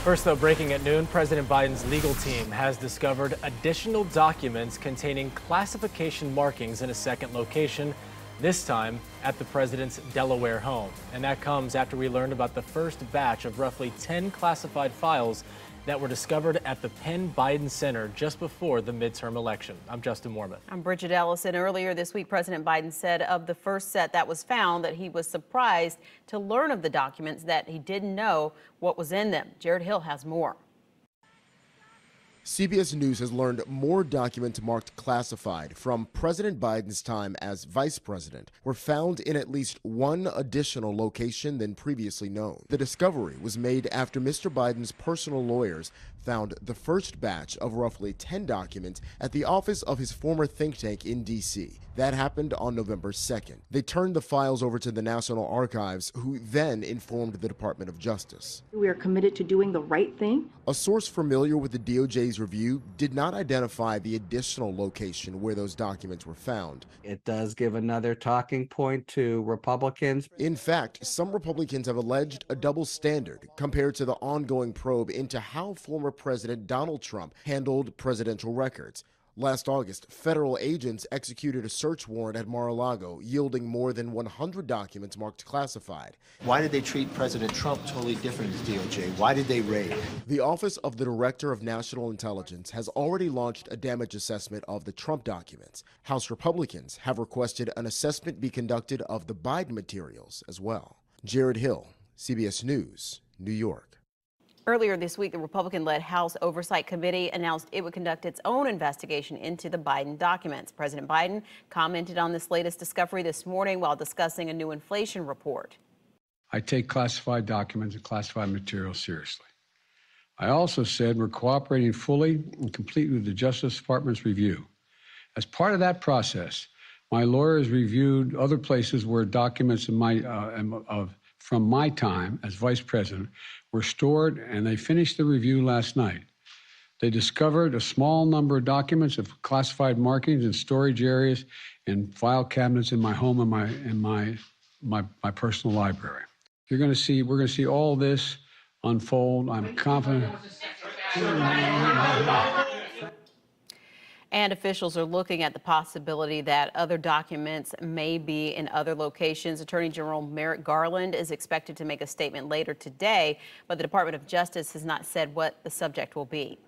First, though, breaking at noon, President Biden's legal team has discovered additional documents containing classification markings in a second location, this time at the president's Delaware home. And that comes after we learned about the first batch of roughly 10 classified files that were discovered at the Penn Biden Center just before the midterm election. I'm Justin Warmoth. I'm Bridget Ellison. Earlier this week, President Biden said of the first set that was found that he was surprised to learn of the documents, that he didn't know what was in them. Jared Hill has more. CBS News has learned more documents marked classified from President Biden's time as vice president were found in at least one additional location than previously known. The discovery was made after Mr. Biden's personal lawyers found the first batch of roughly 10 documents at the office of his former think tank in D.C. That happened on November 2nd. They turned the files over to the National Archives, who then informed the Department of Justice. We are committed to doing the right thing. A source familiar with the DOJ's review did not identify the additional location where those documents were found. It does give another talking point to Republicans. In fact, some Republicans have alleged a double standard compared to the ongoing probe into how former President Donald Trump handled presidential records. Last August, federal agents executed a search warrant at Mar-a-Lago, yielding more than 100 documents marked classified. Why did they treat President Trump totally different as DOJ? Why did they raid? The Office of the Director of National Intelligence has already launched a damage assessment of the Trump documents. House Republicans have requested an assessment be conducted of the Biden materials as well. Jared Hill, CBS News, New York. Earlier this week, the Republican-led House Oversight Committee announced it would conduct its own investigation into the Biden documents. President Biden commented on this latest discovery this morning while discussing a new inflation report. I take classified documents and classified materials seriously. I also said we're cooperating fully and completely with the Justice Department's review. As part of that process, my lawyers reviewed other places where documents from my time as vice president were stored, and they finished the review last night. They discovered a small number of documents of classified markings in storage areas and file cabinets in my home and my personal library. We're going to see all this unfold. I'm confident. And officials are looking at the possibility that other documents may be in other locations. Attorney General Merrick Garland is expected to make a statement later today, but the Department of Justice has not said what the subject will be.